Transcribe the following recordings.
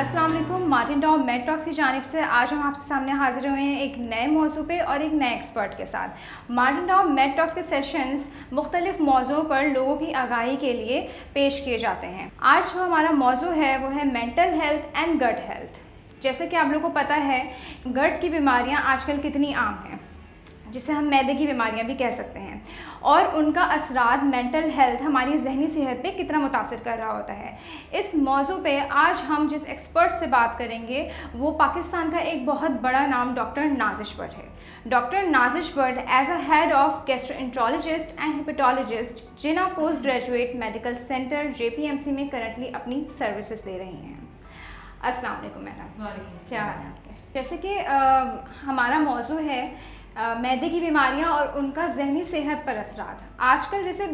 अस्सलाम वालेकुम। Martin top made talks की जानिब से आज हम आपके सामने हाजिर हुए हैं एक नए मौजू पे और एक नए एक्सपर्ट के साथ। मार्टिन टॉप मेड टॉक्स के सेशंस मुख्तलिफ मौजूओं पर लोगों की आगाही के लिए पेश किए जाते हैं। आज जो हमारा मौजू है वो है mental health and gut health. जैसे कि आप लोगों को पता है, गट की बीमारियाँ आजकल कितनी आम हैं, जिसे हम मैदे की बीमारियां भी कह सकते हैं, और उनका असरात मेंटल हेल्थ, हमारी जहनी सेहत पे कितना मुतासिर कर रहा होता है। इस मौजू पे आज हम जिस एक्सपर्ट से बात करेंगे वो पाकिस्तान का एक बहुत बड़ा नाम डॉक्टर नाजिश भट्ट है। Doctor Nazish Bhatt as a head of gastroenterologist and hepatologist Jinnah post graduate medical centre JPMC में करंटली अपनी सर्विसेज दे रही हैं। अस्सलाम वालेकुम मैडम, क्या हाल है आपके? जैसे कि हमारा मौजू है मैदे की बीमारियां और उनका जहनी सेहत पर असरात। आजकल जैसे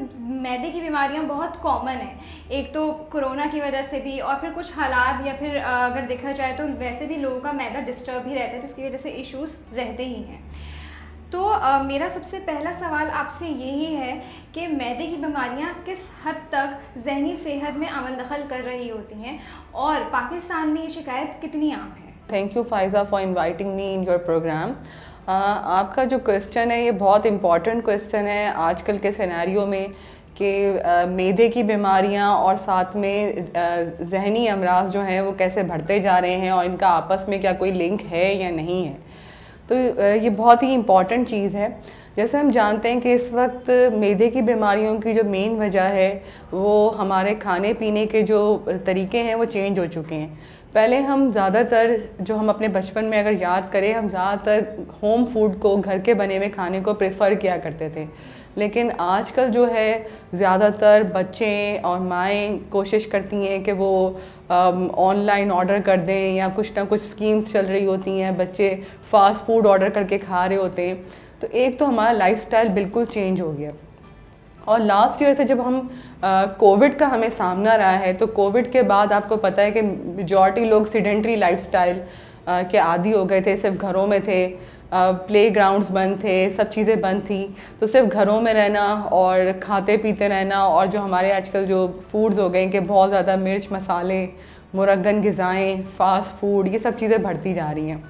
मैदे की बीमारियां बहुत कॉमन हैं, एक तो कोरोना की वजह से भी, और फिर कुछ हालात, या फिर अगर देखा जाए तो वैसे भी लोगों का मैदा डिस्टर्ब ही रहता है, जिसकी वजह से इश्यूज रहते ही हैं। तो मेरा सबसे पहला सवाल आपसे यही है कि मैदे की बीमारियां किस हद तक जहनी सेहत में अमल दखल कर रही होती हैं और पाकिस्तान में ये शिकायत कितनी आम है? Thank you Faiza for inviting me in your programme. आपका जो क्वेश्चन है ये बहुत इम्पॉर्टेंट क्वेश्चन है आजकल के सिनेरियो में कि मैदे की बीमारियां और साथ में जहनी अमराज जो हैं वो कैसे बढ़ते जा रहे हैं और इनका आपस में क्या कोई लिंक है या नहीं है। तो ये बहुत ही इम्पॉर्टेंट चीज़ है। जैसे हम जानते हैं कि इस वक्त मैदे की बीमारियों की जो मेन वजह है वो हमारे खाने पीने के जो तरीके हैं वो चेंज हो चुके हैं। पहले हम ज़्यादातर जो हम अपने बचपन में अगर याद करें, हम ज़्यादातर होम फूड को, घर के बने हुए खाने को प्रेफर किया करते थे। लेकिन आजकल जो है ज़्यादातर बच्चे और माएँ कोशिश करती हैं कि वो ऑनलाइन ऑर्डर कर दें, या कुछ ना कुछ स्कीम्स चल रही होती हैं, बच्चे फ़ास्ट फूड ऑर्डर करके खा रहे होते हैं। तो एक तो हमारा लाइफ़स्टाइल बिल्कुल चेंज हो गया। और लास्ट ईयर से जब हम कोविड का हमें सामना रहा है, तो कोविड के बाद आपको पता है कि मेजॉरिटी लोग सीडेंट्री लाइफस्टाइल के आदी हो गए थे, सिर्फ घरों में थे, प्लेग्राउंड्स बंद थे, सब चीज़ें बंद थी, तो सिर्फ घरों में रहना और खाते पीते रहना। और जो हमारे आजकल जो फूड्स हो गए कि बहुत ज़्यादा मिर्च मसाले, मुरगन ग़िज़ाएँ, फ़ास्ट फूड, ये सब चीज़ें बढ़ती जा रही हैं।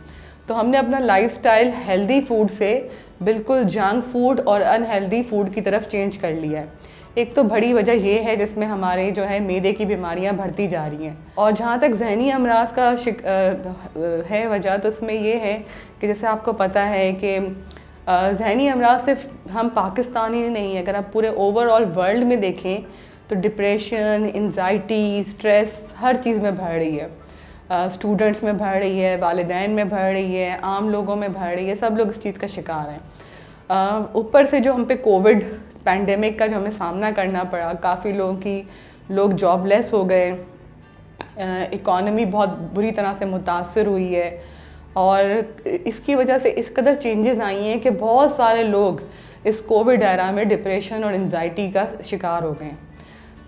तो हमने अपना लाइफस्टाइल हेल्दी फूड से बिल्कुल जंक फूड और अनहेल्दी फूड की तरफ चेंज कर लिया है। एक तो बड़ी वजह ये है जिसमें हमारे जो है मैदे की बीमारियां बढ़ती जा रही हैं। और जहाँ तक जहनी अमराज का है वजह, तो इसमें ये है कि जैसे आपको पता है कि जहनी अमराज सिर्फ हम पाकिस्तान ही नहीं है, अगर आप पूरे ओवरऑल वर्ल्ड में देखें तो डिप्रेशन, एंजाइटी, स्ट्रेस हर चीज़ में बढ़ रही है। स्टूडेंट्स में बढ़ रही है, वालिदैन में बढ़ रही है, आम लोगों में बढ़ रही है, सब लोग इस चीज़ का शिकार हैं। ऊपर से जो हम पे कोविड पैंडेमिक का जो हमें सामना करना पड़ा, काफ़ी लोग जॉबलेस हो गए, इकॉनमी बहुत बुरी तरह से मुतासर हुई है, और इसकी वजह से इस कदर चेंजेस आई हैं कि बहुत सारे लोग इस कोविड एरा में डिप्रेशन और एंजाइटी का शिकार हो गए।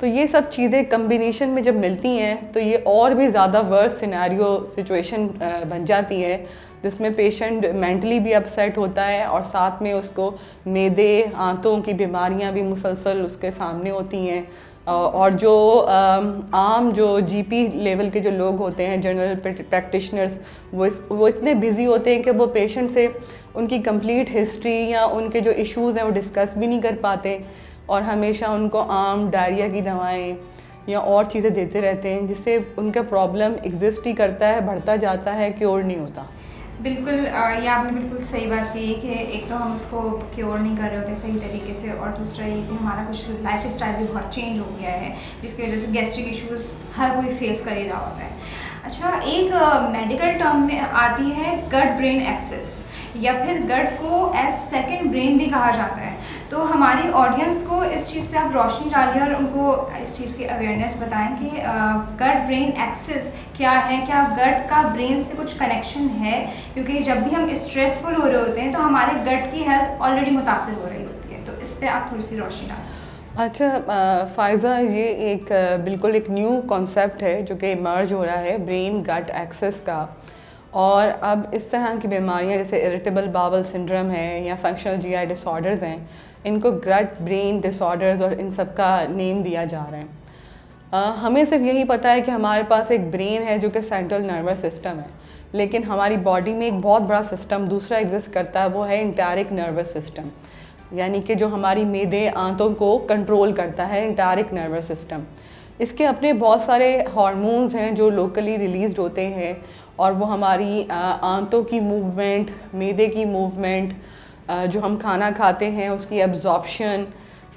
तो ये सब चीज़ें कम्बिनेशन में जब मिलती हैं तो ये और भी ज़्यादा वर्स सिचुएशन बन जाती है, जिसमें पेशेंट मेंटली भी अपसेट होता है, और साथ में उसको मैदे, आंतों की बीमारियां भी मुसलसल उसके सामने होती हैं। और जो आम जो GP लेवल के जो लोग होते हैं, जनरल प्रैक्टिशनर्स, वो इतने बिज़ी होते हैं कि वो पेशेंट से उनकी कंप्लीट हिस्ट्री या उनके जो इश्यूज़ हैं वो डिस्कस भी नहीं कर पाते, और हमेशा उनको आम डायरिया की दवाएं या और चीज़ें देते रहते हैं, जिससे उनका प्रॉब्लम एग्जिस्ट ही करता है, बढ़ता जाता है, क्योर नहीं होता। बिल्कुल, ये आपने बिल्कुल सही बात कही कि एक तो हम उसको क्योर नहीं कर रहे होते सही तरीके से, और दूसरा ये कि हमारा कुछ लाइफ स्टाइल भी बहुत चेंज हो गया है, जिसकी वजह से गैस्ट्रिक इश्यूज़ हर कोई फेस कर ही रहा होता है। अच्छा, एक मेडिकल टर्म में आती है गट ब्रेन एक्सेस, या फिर गट को एज सेकंड ब्रेन भी कहा जाता है। तो हमारी ऑडियंस को इस चीज़ पे आप रोशनी डालिए और उनको इस चीज़ की अवेयरनेस बताएं कि गट ब्रेन एक्सेस क्या है, क्या गट का ब्रेन से कुछ कनेक्शन है, क्योंकि जब भी हम स्ट्रेसफुल हो रहे होते हैं तो हमारे गट की हेल्थ ऑलरेडी मुतासिर हो रही होती है। तो इस पर आप थोड़ी सी रोशनी डालें। अच्छा फ़ाइज़ा, ये एक बिल्कुल एक न्यू कॉन्सेप्ट है जो कि इमर्ज हो रहा है ब्रेन गट एक्सेस का। और अब इस तरह की बीमारियां जैसे इरिटेबल बावल सिंड्रोम है या फंक्शनल GI डिसऑर्डर्स हैं, इनको गट ब्रेन डिसऑर्डर्स और इन सब का नेम दिया जा रहा है। हमें सिर्फ यही पता है कि हमारे पास एक ब्रेन है जो कि सेंट्रल नर्वस सिस्टम है, लेकिन हमारी बॉडी में एक बहुत बड़ा सिस्टम दूसरा एग्जिस्ट करता है, वो है इंटारिक नर्वस सिस्टम, यानी कि जो हमारी मैदे आंतों को कंट्रोल करता है, इंटारिक नर्वस सिस्टम। इसके अपने बहुत सारे हार्मोन्स हैं जो लोकली रिलीज़ होते हैं और वो हमारी आंतों की मूवमेंट, मैदे की मूवमेंट, जो हम खाना खाते हैं उसकी एब्जॉर्प्शन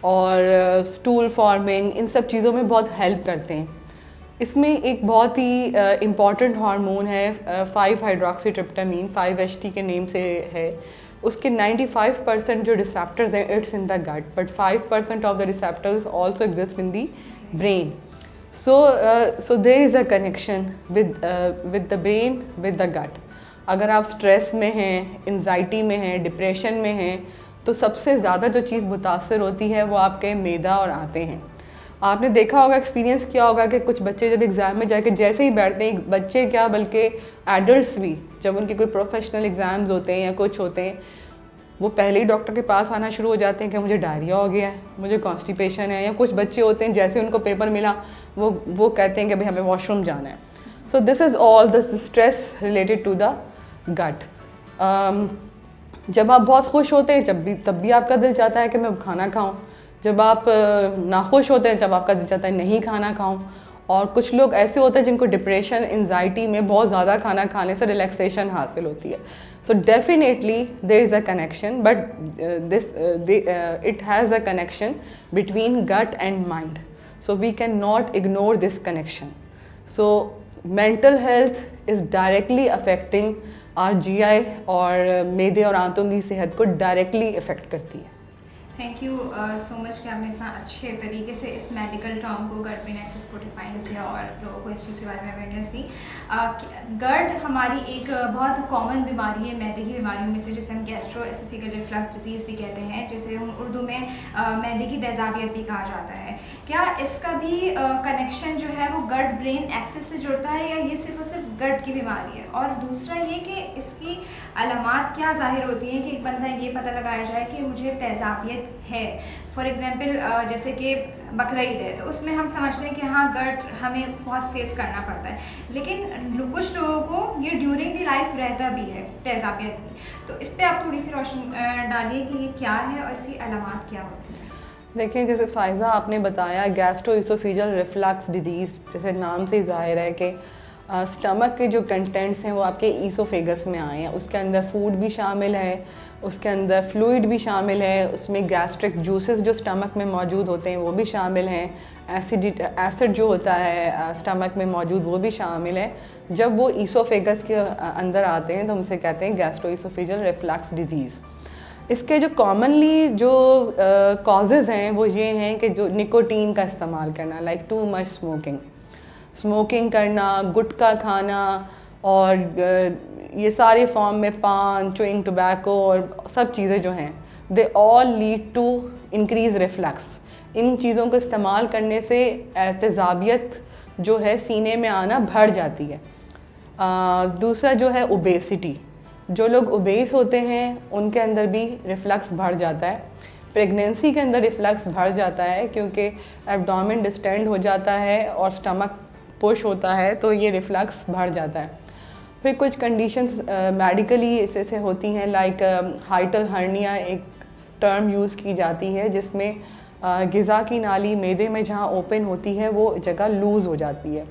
और स्टूल फॉर्मिंग, इन सब चीज़ों में बहुत हेल्प करते हैं। इसमें एक बहुत ही इम्पॉर्टेंट हार्मोन है 5-हाइड्रोक्सीट्रिप्टामाइन, 5-HT के नेम से है। उसके 95% जो रिसेप्टर्स हैं it's in the gut, but 5% of the receptors also exist in the brain. So there is a connection with the brain, with the gut. अगर आप स्ट्रेस में हैं, एंजाइटी में हैं, डिप्रेशन में हैं, तो सबसे ज़्यादा जो चीज़ मुतासर होती है वो आपके मैदा और आंतें हैं। आपने देखा होगा, एक्सपीरियंस किया होगा कि कुछ बच्चे जब एग्ज़ाम में जाके जैसे ही बैठते हैं, बच्चे क्या बल्कि एडल्ट्स भी, जब उनके कोई प्रोफेशनल एग्ज़ाम्स होते हैं या कुछ होते हैं, वो पहले ही डॉक्टर के पास आना शुरू हो जाते हैं कि मुझे डायरिया हो गया है, मुझे कॉन्स्टिपेशन है। या कुछ बच्चे होते हैं जैसे उनको पेपर मिला वो कहते हैं कि भाई हमें वॉशरूम जाना है। So this is all the stress related to the gut. जब आप बहुत खुश होते हैं तब भी आपका दिल चाहता है कि मैं खाना खाऊं। जब आप नाखुश होते हैं जब आपका दिल चाहता है नहीं खाना खाऊं। और कुछ लोग ऐसे होते हैं जिनको डिप्रेशन, एंजाइटी में बहुत ज़्यादा खाना खाने से रिलैक्सेशन हासिल होती है। So definitely there is a connection, but it has a connection between gut and mind. So we cannot ignore this connection. So mental health is directly affecting our GI और मैदे और आंतों की सेहत को directly affect करती है। Thank you so much कि आपने इतना अच्छे तरीके से इस मेडिकल टर्म को गट ब्रेन एक्सिस को डिफाइन किया और लोगों को इस चीज़ के बारे में अवेयरनेस दी। गट हमारी एक बहुत कॉमन बीमारी है मैदे की बीमारियों में से, जिसे हम गैस्ट्रोएसोफेगल रिफ्लक्स डिजीज़ भी कहते हैं, जिसे हम उर्दू में मैदे की तेज़ाबियत भी कहा जाता है। क्या इसका भी कनेक्शन जो है वो गट ब्रेन एक्सिस से जुड़ता है या ये सिर्फ और सिर्फ गट की बीमारी है? और दूसरा ये कि इसकी अलामात क्या ज़ाहिर होती हैं कि एक बंदा ये पता लगाया जाए कि मुझे तेज़ाबियत है। फॉर एग्जांपल जैसे कि बकरीद है तो उसमें हम समझते हैं कि हाँ गट हमें बहुत फेस करना पड़ता है, लेकिन कुछ लोगों को ये ड्यूरिंग द लाइफ रहता भी है तेज़ाबियत की। तो इस पर आप थोड़ी सी रोशनी डालिए कि ये क्या है और इसकी अलामात क्या होती है। देखिए, जैसे फ़ायज़ा आपने बताया गैस्ट्रोएसोफेजियल रिफ्लक्स डिजीज़, जैसे नाम से ही ज़ाहिर है कि स्टमक के जो कंटेंट्स हैं वो आपके ईसोफेगस में आए हैं। उसके अंदर फूड भी शामिल है, उसके अंदर फ्लूइड भी शामिल है, उसमें गैस्ट्रिक जूसेस जो स्टमक में मौजूद होते हैं वो भी शामिल हैं, एसिड जो होता है स्टमक में मौजूद वो भी शामिल है। जब वो ईसोफेगस के अंदर आते हैं तो उनसे कहते हैं गैस्ट्रोएसोफेजियल रिफ्लक्स डिजीज़। इसके जो कॉमनली जो कॉजेज़ हैं वो ये हैं कि जो निकोटीन का इस्तेमाल करना, लाइक टू मच स्मोकिंग करना, गुटखा खाना और ये सारे फॉर्म में पान, च्यूइंग टोबैको और सब चीज़ें जो हैं they all lead to increase reflux. इन चीज़ों को इस्तेमाल करने से तेज़ाबियत जो है सीने में आना बढ़ जाती है। दूसरा जो है ओबेसिटी, जो लोग ओबेस होते हैं उनके अंदर भी रिफ्लक्स बढ़ जाता है। प्रेगनेंसी के अंदर रिफ्लक्स बढ़ जाता है क्योंकि एब्डोमेन डिस्टेंड हो जाता है और स्टमक पुश होता है, तो ये रिफ्लक्स बढ़ जाता है। फिर कुछ कंडीशंस मेडिकली इससे होती हैं, लाइक हाइटल हर्निया एक टर्म यूज़ की जाती है जिसमें ग़िज़ा की नाली मैदे में जहाँ ओपन होती है वो जगह लूज़ हो जाती है।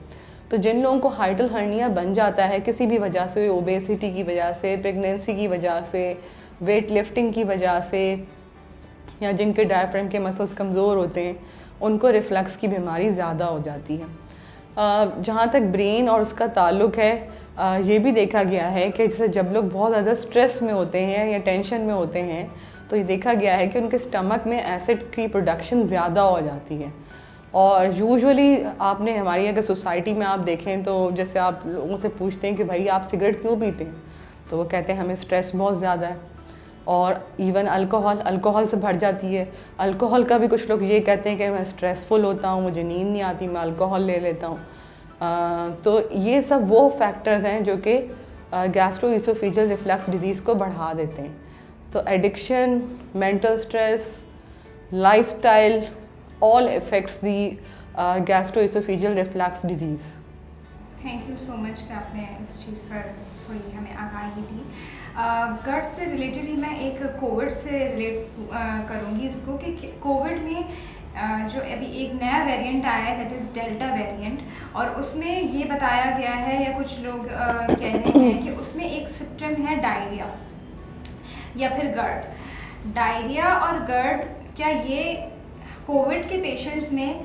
तो जिन लोगों को हाइटल हर्निया बन जाता है किसी भी वजह से, ओबेसिटी की वजह से, प्रेगनेंसी की वजह से, वेट लिफ्टिंग की वजह से, या जिनके डायफ्राम के मसल्स कमज़ोर होते हैं, उनको रिफ्लक्स की बीमारी ज़्यादा हो जाती है। जहाँ तक ब्रेन और उसका ताल्लुक़ है, ये भी देखा गया है कि जैसे जब लोग बहुत ज़्यादा स्ट्रेस में होते हैं या टेंशन में होते हैं तो ये देखा गया है कि उनके स्टमक में एसिड की प्रोडक्शन ज़्यादा हो जाती है। और यूजुअली आपने हमारी अगर सोसाइटी में आप देखें तो जैसे आप लोगों से पूछते हैं कि भाई आप सिगरेट क्यों पीते हैं, तो वो कहते हैं हमें स्ट्रेस बहुत ज़्यादा है। और इवन अल्कोहल से भर जाती है। अल्कोहल का भी कुछ लोग ये कहते हैं कि मैं स्ट्रेसफुल होता हूँ, मुझे नींद नहीं आती, मैं अल्कोहल ले लेता हूँ। तो ये सब वो फैक्टर्स हैं जो कि गैस्ट्रोएसोफेजियल रिफ्लक्स डिजीज़ को बढ़ा देते हैं। तो addiction, mental stress, lifestyle, all effects the gastroesophageal reflux disease. Thank you so much कि आपने इस चीज़ पर थोड़ी हमें आगाही दी। गट से रिलेटेड ही मैं एक कोविड से रिलेट करूँगी इसको कि कोविड में जो अभी एक नया वेरिएंट आया है दैट इज़ डेल्टा वेरिएंट, और उसमें ये बताया गया है या कुछ लोग कह रहे हैं कि उसमें एक सिम्टम है डायरिया या फिर GERD। डायरिया और GERD क्या ये कोविड के पेशेंट्स में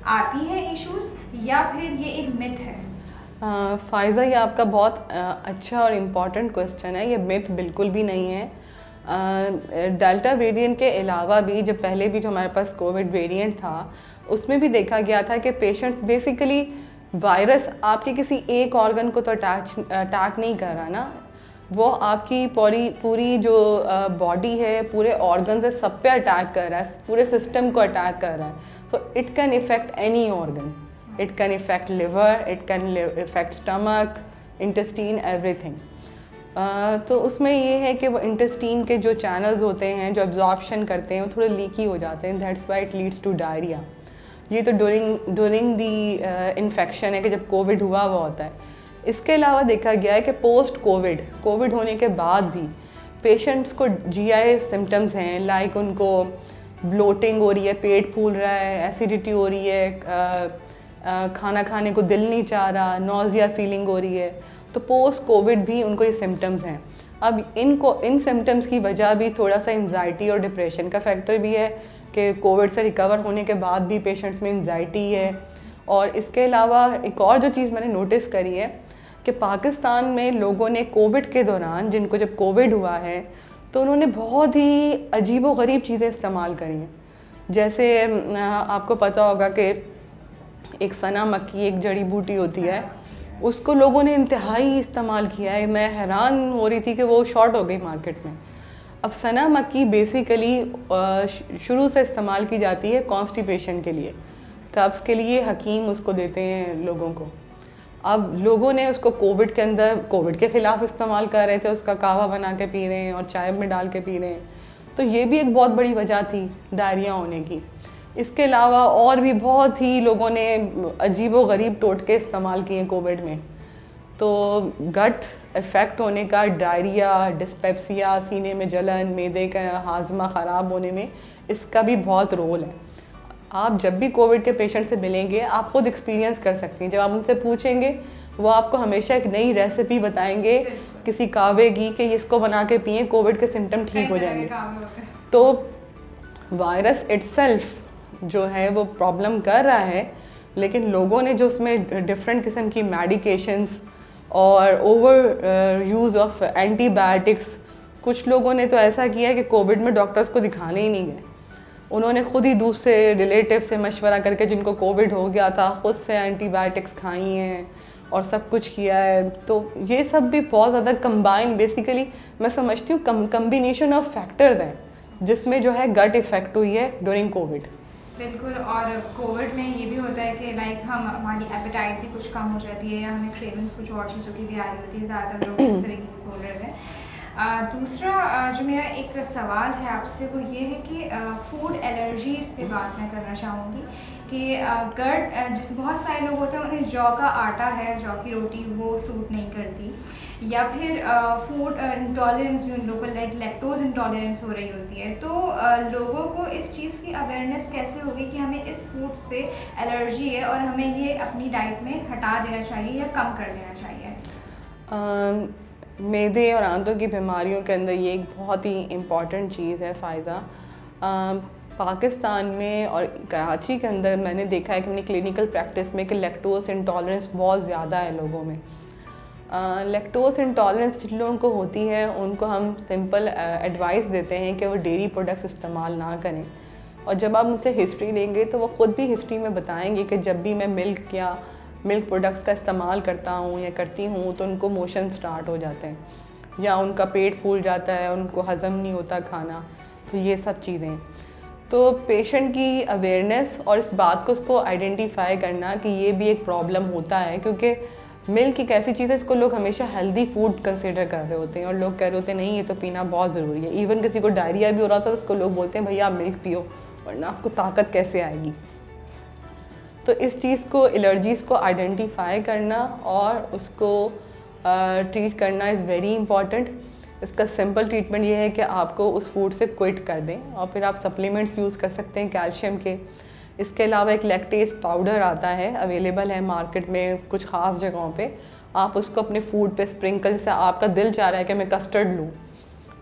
आती है इश्यूज़ या फिर ये एक मिथ है? फ़ायज़ा, ये आपका बहुत अच्छा और इम्पॉर्टेंट क्वेश्चन है। ये मिथ बिल्कुल भी नहीं है। डेल्टा वेरिएंट के अलावा भी जब पहले भी जो हमारे पास कोविड वेरिएंट था उसमें भी देखा गया था कि पेशेंट्स बेसिकली वायरस आपके किसी एक ऑर्गन को तो अटैक नहीं कर रहा ना, वो आपकी पूरी जो बॉडी है, पूरे ऑर्गन है, सब पे अटैक कर रहा है, पूरे सिस्टम को अटैक कर रहा है। So it can effect any organ, it can effect liver, it can effect stomach, intestine, everything. तो उसमें ये है कि वो इंटेस्टीन के जो चैनल्स होते हैं जो एब्जॉर्प्शन करते हैं वो थोड़े लीकी हो जाते हैं, that's why it leads to diarrhoea. ये तो ड्यूरिंग दी इन्फेक्शन है कि जब कोविड हुआ वो होता है। इसके अलावा देखा गया है कि पोस्ट कोविड होने के बाद भी पेशेंट्स को GI सिम्टम्स हैं, लाइक उनको ब्लोटिंग हो रही है, पेट फूल रहा है, एसिडिटी हो रही है, खाना खाने को दिल नहीं चाह रहा, नॉजिया फीलिंग हो रही है। तो पोस्ट कोविड भी उनको ये सिम्टम्स हैं। अब इन सिम्टम्स की वजह भी थोड़ा सा एंजाइटी और डिप्रेशन का फैक्टर भी है कि कोविड से रिकवर होने के बाद भी पेशेंट्स में एंजाइटी है। और इसके अलावा एक और जो चीज़ मैंने नोटिस करी है कि पाकिस्तान में लोगों ने कोविड के दौरान, जिनको जब कोविड हुआ है तो उन्होंने बहुत ही अजीब व गरीब चीज़ें इस्तेमाल करी हैं। जैसे आपको पता होगा कि एक सना मक्खी एक जड़ी बूटी होती है, उसको लोगों ने इंतहाई इस्तेमाल किया है। मैं हैरान हो रही थी कि वो शॉर्ट हो गई मार्केट में। अब सना मक्खी बेसिकली शुरू से इस्तेमाल की जाती है कॉन्स्टिपेशन के लिए, कब्ज़ के लिए हकीम उसको देते हैं लोगों को। अब लोगों ने उसको कोविड के अंदर कोविड के ख़िलाफ़ इस्तेमाल कर रहे थे, उसका कावा बना के पी रहे हैं और चाय में डाल के पी रहे हैं। तो ये भी एक बहुत बड़ी वजह थी डायरिया होने की। इसके अलावा और भी बहुत ही लोगों ने अजीब व गरीब टोटके इस्तेमाल किए कोविड में। तो गट इफ़ेक्ट होने का, डायरिया, डिस्पेप्सिया, सीने में जलन, मैदे का हाजमा ख़राब होने में इसका भी बहुत रोल है। आप जब भी कोविड के पेशेंट से मिलेंगे आप खुद एक्सपीरियंस कर सकती हैं। जब आप उनसे पूछेंगे वो आपको हमेशा एक नई रेसिपी बताएंगे किसी कावे की कि इसको बना के पिए, कोविड के सिम्टम ठीक हो जाएंगे। तो वायरस इट्सेल्फ जो है वो प्रॉब्लम कर रहा है, लेकिन लोगों ने जो उसमें डिफरेंट किस्म की मेडिकेशंस और ओवर यूज़ ऑफ एंटीबायोटिक्स, कुछ लोगों ने तो ऐसा किया है कि कोविड में डॉक्टर्स को दिखाने ही नहीं गए। उन्होंने खुद ही दूसरे रिलेटिव से मशवरा करके, जिनको कोविड हो गया था, ख़ुद से एंटीबायोटिक्स खाई हैं और सब कुछ किया है। तो ये सब भी बहुत ज़्यादा कंबाइन, बेसिकली मैं समझती हूँ कम्बिनेशन ऑफ फैक्टर्स हैं जिसमें जो है गट इफ़ेक्ट हुई है ड्यूरिंग कोविड। बिल्कुल। और कोविड में ये भी होता है कि लाइक हमारी एपेटाइट भी कुछ कम हो जाती है या हमें क्रेविंग्स कुछ और चीज़ों की भी आ रही होती है, ज़्यादातर लोग इस तरह की बोल रहे थे। दूसरा जो मेरा एक सवाल है आपसे वो ये है कि फूड एलर्जीज़ पे बात मैं करना चाहूँगी कि गट, जैसे बहुत सारे लोग होते हैं उन्हें जौ का आटा है, जौ की रोटी वो सूट नहीं करती, या फिर फूड इंटॉलरेंस भी उन लोगों को, लाइक लैक्टोज इंटॉलरेंस हो रही होती है। तो लोगों को इस चीज़ की अवेयरनेस कैसे होगी कि हमें इस फूड से एलर्जी है और हमें ये अपनी डाइट में हटा देना चाहिए या कम कर देना चाहिए? मैदे और आंतों की बीमारियों के अंदर ये एक बहुत ही इम्पॉर्टेंट चीज़ है फ़ायदा। पाकिस्तान में और कराची के अंदर मैंने देखा है कि अपनी क्लिनिकल प्रैक्टिस में कि लैक्टोज इंटॉलरेंस बहुत ज़्यादा है लोगों में। लैक्टोज इंटॉलरेंस जिन लोगों को होती है उनको हम सिंपल एडवाइस देते हैं कि वो डेयरी प्रोडक्ट्स इस्तेमाल ना करें। और जब आप उनसे हिस्ट्री लेंगे तो वो ख़ुद भी हिस्ट्री में बताएंगे कि जब भी मैं मिल्क प्रोडक्ट्स का इस्तेमाल करता हूँ या करती हूँ तो उनको मोशन स्टार्ट हो जाते हैं या उनका पेट फूल जाता है, उनको हज़म नहीं होता खाना। तो ये सब चीज़ें, तो पेशेंट की अवेयरनेस और इस बात को उसको आइडेंटिफाई करना कि ये भी एक प्रॉब्लम होता है, क्योंकि मिल्क एक ऐसी चीज़ है इसको लोग हमेशा हेल्दी फूड कंसिडर कर रहे होते हैं और लोग कह रहे होते हैं नहीं ये तो पीना बहुत ज़रूरी है। इवन किसी को डायरिया भी हो रहा था तो उसको लोग बोलते हैं भैया आप मिल्क पियो वरना आपको ताकत कैसे आएगी। तो इस चीज़ को, एलर्जीज़ को आइडेंटिफाई करना और उसको ट्रीट करना इज़ वेरी इंपॉर्टेंट। इसका सिंपल ट्रीटमेंट ये है कि आपको उस फूड से क्विट कर दें और फिर आप सप्लीमेंट्स यूज़ कर सकते हैं कैल्शियम के। इसके अलावा एक लैक्टेज पाउडर आता है, अवेलेबल है मार्केट में कुछ ख़ास जगहों पे। आप उसको अपने फूड पे स्प्रिंकल, जैसे आपका दिल चाह रहा है कि मैं कस्टर्ड लूँ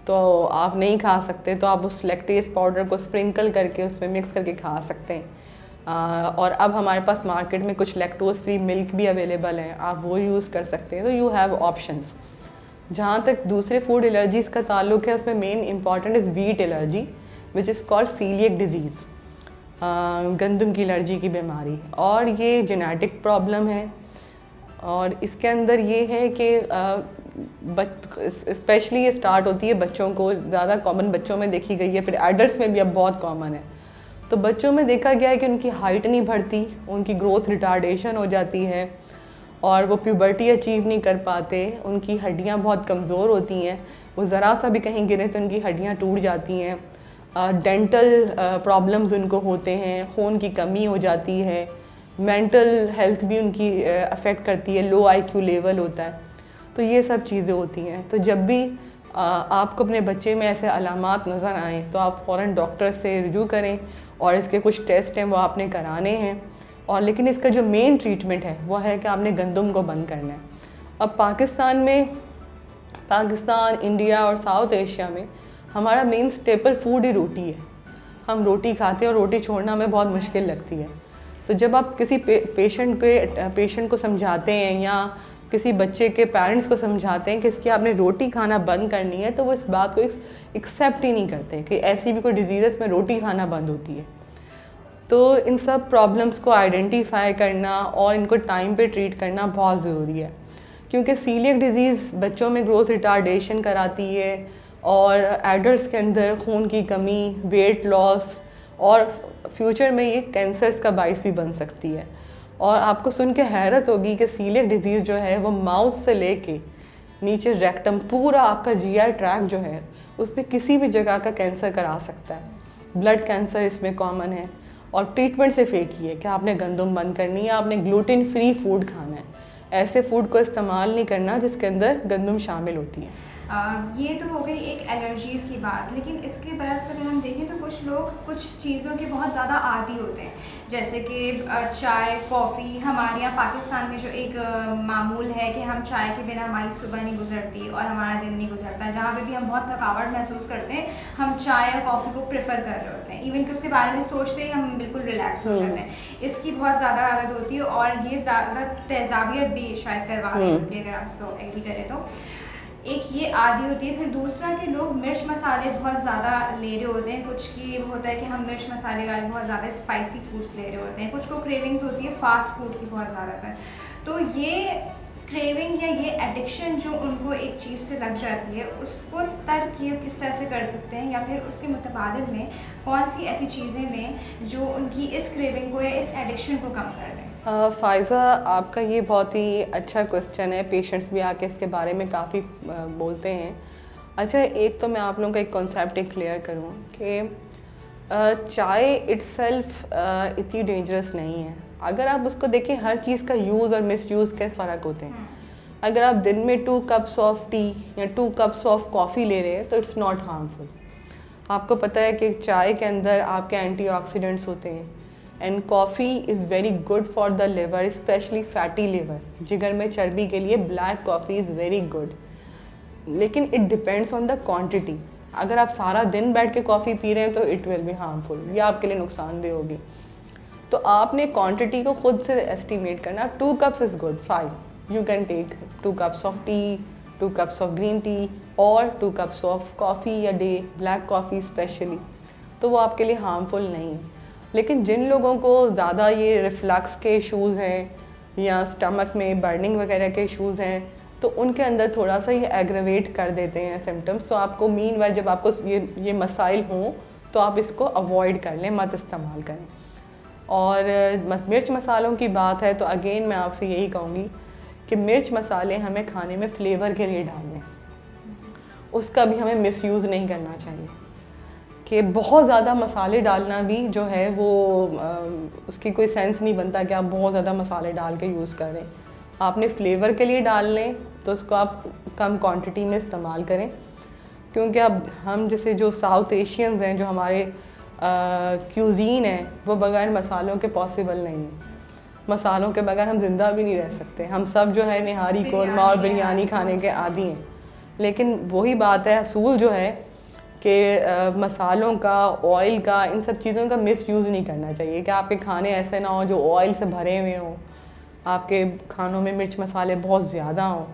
तो आप नहीं खा सकते, तो आप उस लैक्टेज पाउडर को स्प्रिंकल करके उसमें मिक्स करके खा सकते हैं। और अब हमारे पास मार्केट में कुछ लैक्टोज फ्री मिल्क भी अवेलेबल हैं, आप वो यूज़ कर सकते हैं। तो यू हैव ऑप्शंस। जहाँ तक दूसरे फूड एलर्जीज़ का ताल्लुक है, उसमें main important is wheat allergy which is called coeliac disease, गंदम की एलर्जी की बीमारी। और ये जेनेटिक प्रॉब्लम है और इसके अंदर ये है कि स्पेशली ये स्टार्ट होती है बच्चों को, ज़्यादा कॉमन बच्चों में देखी गई है, फिर एडल्ट्स में भी अब बहुत कॉमन है। तो बच्चों में देखा गया है कि उनकी हाइट नहीं बढ़ती, उनकी ग्रोथ रिटार्डेशन हो जाती है और वो प्यूबर्टी अचीव नहीं कर पाते, उनकी हड्डियाँ बहुत कमज़ोर होती हैं, वो ज़रा सा भी कहीं गिरे तो उनकी हड्डियाँ टूट जाती हैं। डेंटल प्रॉब्लम्स उनको होते हैं, खून की कमी हो जाती है, मेंटल हेल्थ भी उनकी अफेक्ट करती है, लो IQ लेवल होता है। तो ये सब चीज़ें होती हैं। तो जब भी आपको अपने बच्चे में ऐसे अलामात नज़र आएँ तो आप फ़ौरन डॉक्टर से रुजू करें और इसके कुछ टेस्ट हैं वो आपने कराने हैं। और लेकिन इसका जो मेन ट्रीटमेंट है वो है कि आपने गंदम को बंद करना है। अब पाकिस्तान में, पाकिस्तान, इंडिया और साउथ एशिया में हमारा मेन स्टेपल फूड ही रोटी है। हम रोटी खाते हैं और रोटी छोड़ना हमें बहुत मुश्किल लगती है। तो जब आप किसी पेशेंट को समझाते हैं या किसी बच्चे के पेरेंट्स को समझाते हैं कि इसकी आपने रोटी खाना बंद करनी है, तो वो इस बात को एक्सेप्ट ही नहीं करते कि ऐसी भी कोई डिजीज़ में रोटी खाना बंद होती है। तो इन सब प्रॉब्लम्स को आइडेंटिफाई करना और इनको टाइम पे ट्रीट करना बहुत ज़रूरी है, क्योंकि सीलिएक डिज़ीज़ बच्चों में ग्रोथ रिटार्डेशन कराती है और एडल्ट्स के अंदर खून की कमी, वेट लॉस और फ्यूचर में ये कैंसर्स का बाइस भी बन सकती है। और आपको सुन के हैरत होगी कि सीलिएक डिज़ीज़ जो है वो माउथ से लेके नीचे रेक्टम, पूरा आपका GI ट्रैक जो है उसमें किसी भी जगह का कैंसर करा सकता है। ब्लड कैंसर इसमें कॉमन है। और ट्रीटमेंट सिर्फ एक ही है कि आपने गंदम बंद करनी है, आपने ग्लूटेन फ्री फूड खाना है। ऐसे फूड को इस्तेमाल नहीं करना जिसके अंदर गंदम शामिल होती है। ये तो हो गई एक एलर्जीज़ की बात, लेकिन इसके बरक्स अगर हम देखें तो कुछ लोग कुछ चीज़ों के बहुत ज़्यादा आदी होते हैं, जैसे कि चाय, कॉफ़ी। हमारे यहाँ पाकिस्तान में जो एक मामूल है कि हम चाय के बिना हमारी सुबह नहीं गुजरती और हमारा दिन नहीं गुजरता। जहाँ पे भी हम बहुत थकावट महसूस करते हैं, हम चाय और कॉफ़ी को प्रेफर कर रहे होते हैं, इवन कि उसके बारे में सोचते ही हम बिल्कुल रिलैक्स हो जाते हैं। इसकी बहुत ज़्यादा आदत होती है और ये ज़्यादा तेज़ाबियत भी शायद करवा रही होती है, अगर आप इसको एग्री करें तो। एक ये आदि होती है। फिर दूसरा कि लोग मिर्च मसाले बहुत ज़्यादा ले रहे होते हैं। कुछ की होता है कि हम मिर्च मसाले का बहुत ज़्यादा स्पाइसी फूड्स ले रहे होते हैं। कुछ को क्रेविंग्स होती है फास्ट फूड की बहुत ज़्यादातर। तो ये क्रेविंग या ये एडिक्शन जो उनको एक चीज़ से लग जाती है, उसको तर्क ये किस तरह से कर सकते हैं, या फिर उसके मुतबादिल में कौन सी ऐसी चीज़ें लें जो उनकी इस क्रेविंग को या इस एडिक्शन को कम कर दें? फ़ायज़ा, आपका ये बहुत ही अच्छा क्वेश्चन है। पेशेंट्स भी आके इसके बारे में काफ़ी बोलते हैं। अच्छा, एक तो मैं आप लोगों का एक कॉन्सेप्ट क्लियर करूँ कि चाय इट्सेल्फ इतनी डेंजरस नहीं है। अगर आप उसको देखें, हर चीज़ का यूज़ और मिसयूज़ के फ़र्क होते हैं। अगर आप दिन में 2 कप्स ऑफ टी या 2 कप्स ऑफ कॉफ़ी ले रहे हैं तो इट्स नॉट हार्मफुल। आपको पता है कि चाय के अंदर आपके एंटीऑक्सीडेंट्स होते हैं and coffee is very good for the liver, specially fatty liver, जिगर में चर्बी के लिए black coffee is very good. लेकिन it depends on the quantity. अगर आप सारा दिन बैठ के कॉफ़ी पी रहे हैं तो इट विल बी हार्मफुल, ये आपके लिए नुकसानदेह होगी। तो आपने क्वांटिटी को खुद से एस्टिमेट करना। 2 cups is good, 5 you can take 2 cups of tea, 2 cups of green tea और 2 कप्स ऑफ कॉफ़ी या डे, ब्लैक कॉफ़ी स्पेशली, तो वो आपके लिए हार्मफुल नहीं है। लेकिन जिन लोगों को ज़्यादा ये रिफ्लक्स के इशूज़ हैं या स्टमक में बर्निंग वगैरह के इशूज़ हैं, तो उनके अंदर थोड़ा सा ये एग्रवेट कर देते हैं सिम्टम्स। तो आपको मीन वाइल जब आपको ये मसाइल हों तो आप इसको अवॉइड कर लें, मत इस्तेमाल करें। और मिर्च मसालों की बात है तो अगेन मैं आपसे यही कहूँगी कि मिर्च मसाले हमें खाने में फ्लेवर के लिए डालने, उसका भी हमें मिसयूज़ नहीं करना चाहिए। कि बहुत ज़्यादा मसाले डालना भी जो है वो उसकी कोई सेंस नहीं बनता कि आप बहुत ज़्यादा मसाले डाल के यूज़ कर रहे हैं। आपने फ्लेवर के लिए डाल लें तो उसको आप कम क्वांटिटी में इस्तेमाल करें, क्योंकि अब हम जैसे जो साउथ एशियंस हैं, जो हमारे क्यूज़ीन है, वो बगैर मसालों के पॉसिबल नहीं है। मसालों के बगैर हम ज़िंदा भी नहीं रह सकते। हम सब जो है निहारी कौरमा और बिरयानी खाने के आदी हैं, लेकिन वही बात है, असूल जो है कि मसालों का, ऑयल का, इन सब चीज़ों का मिसयूज़ नहीं करना चाहिए कि आपके खाने ऐसे ना हो जो ऑयल से भरे हुए हों, आपके खानों में मिर्च मसाले बहुत ज़्यादा हों।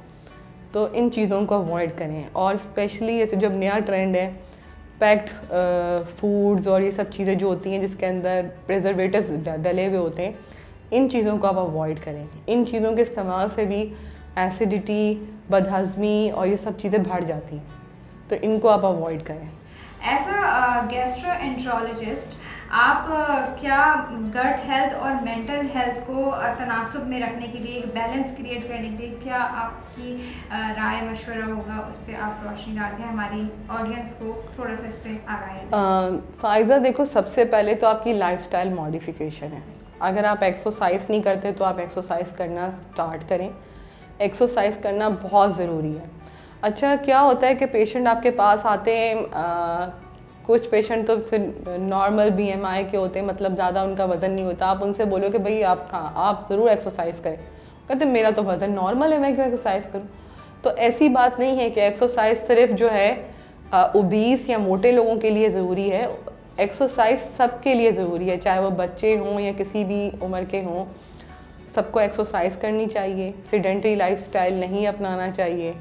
तो इन चीज़ों को अवॉइड करें। और स्पेशली ऐसे जब नया ट्रेंड है पैक्ड फूड्स और ये सब चीज़ें जो होती हैं जिसके अंदर प्रिजर्वेटिव्स डले हुए होते हैं, इन चीज़ों को आप अवॉइड करें। इन चीज़ों के इस्तेमाल से भी एसिडिटी, बदहज़मी और ये सब चीज़ें बढ़ जाती हैं, तो इनको आप अवॉइड करें। एज अ गैस्ट्रोएंट्रोलॉजिस्ट आप क्या गट हेल्थ और मेंटल हेल्थ को तनासुब में रखने के लिए, एक बैलेंस क्रिएट करने के लिए क्या आपकी राय मशवरा होगा, उस पर आप रोशनी डाल के हमारी ऑडियंस को थोड़ा सा इस पर आगाही। फ़ायदा देखो, सबसे पहले तो आपकी लाइफस्टाइल मॉडिफिकेशन है। अगर आप एक्सरसाइज नहीं करते तो आप एक्सरसाइज करना स्टार्ट करें। एक्सरसाइज करना बहुत ज़रूरी है। अच्छा, क्या होता है कि पेशेंट आपके पास आते हैं, कुछ पेशेंट तो नॉर्मल BMI के होते हैं, मतलब ज़्यादा उनका वज़न नहीं होता। आप उनसे बोलो कि भाई आप ज़रूर एक्सरसाइज करें, कहते मेरा तो वज़न नॉर्मल है, मैं क्यों एक्सरसाइज करूं। तो ऐसी बात नहीं है कि एक्सरसाइज सिर्फ जो है ओबीस या मोटे लोगों के लिए ज़रूरी है। एक्सरसाइज सबके लिए ज़रूरी है, चाहे वो बच्चे हों या किसी भी उम्र के हों, सबको एक्सरसाइज करनी चाहिए। सेडेंटरी लाइफस्टाइल नहीं अपनाना चाहिए।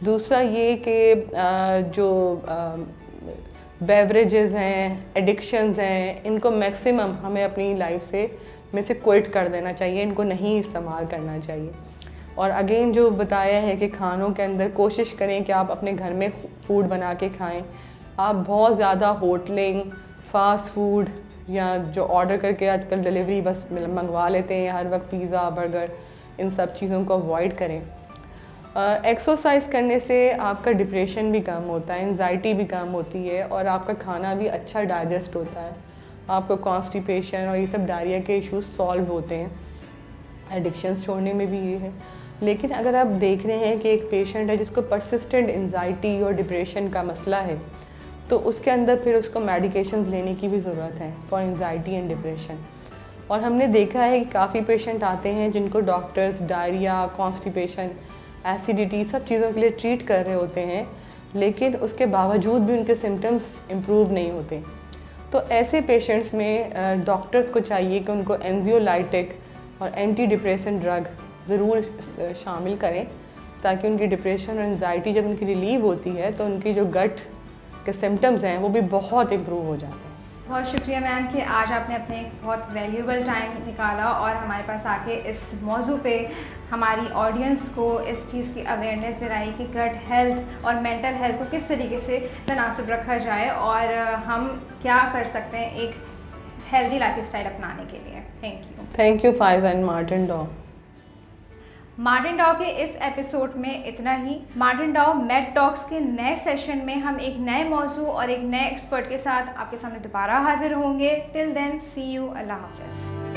दूसरा ये कि जो बेवरेजेस हैं, एडिक्शंस हैं, इनको मैक्सिमम हमें अपनी लाइफ से में से क्विट कर देना चाहिए, इनको नहीं इस्तेमाल करना चाहिए। और अगेन जो बताया है कि खानों के अंदर कोशिश करें कि आप अपने घर में फूड बना के खाएं। आप बहुत ज़्यादा होटलिंग, फास्ट फूड या जो ऑर्डर करके आजकल डिलीवरी बस मंगवा लेते हैं हर वक्त, पिज़्ज़ा, बर्गर, इन सब चीज़ों को अवॉइड करें। एक्सरसाइज करने से आपका डिप्रेशन भी कम होता है, एंजाइटी भी कम होती है और आपका खाना भी अच्छा डाइजेस्ट होता है। आपको कॉन्स्टिपेशन और ये सब डायरिया के इश्यूज सॉल्व होते हैं। एडिक्शंस छोड़ने में भी ये है। लेकिन अगर आप देख रहे हैं कि एक पेशेंट है जिसको परसिस्टेंट एंजाइटी और डिप्रेशन का मसला है, तो उसके अंदर फिर उसको मेडिकेशंस लेने की भी ज़रूरत है फॉर एंजाइटी एंड डिप्रेशन। और हमने देखा है कि काफ़ी पेशेंट आते हैं जिनको डॉक्टर्स डायरिया, कॉन्स्टिपेशन, एसिडिटी, सब चीज़ों के लिए ट्रीट कर रहे होते हैं, लेकिन उसके बावजूद भी उनके सिम्टम्स इम्प्रूव नहीं होते। तो ऐसे पेशेंट्स में डॉक्टर्स को चाहिए कि उनको एंजियोलाइटिक और एंटी डिप्रेशन ड्रग ज़रूर शामिल करें, ताकि उनकी डिप्रेशन और एंजाइटी जब उनकी रिलीव होती है तो उनकी जो गट के सिम्टम्स हैं वो भी बहुत इम्प्रूव हो जाते हैं। बहुत शुक्रिया मैम कि आज आपने अपने एक बहुत वैल्यूबल टाइम निकाला और हमारे पास आके इस मौजू पे हमारी ऑडियंस को इस चीज़ की अवेयरनेस दिलाई कि गट हेल्थ और मेंटल हेल्थ को किस तरीके से तनासुब रखा जाए और हम क्या कर सकते हैं एक हेल्दी लाइफस्टाइल अपनाने के लिए। थैंक यू फाइज़ा एंड मार्टिन डॉ। मार्टिन डॉ के इस एपिसोड में इतना ही। मार्टिन डॉ मेड टॉक्स के नए सेशन में हम एक नए मौजू और एक नए एक्सपर्ट के साथ आपके सामने दोबारा हाजिर होंगे। टिल देन, सी यू, अल्लाह हाफ़िज़।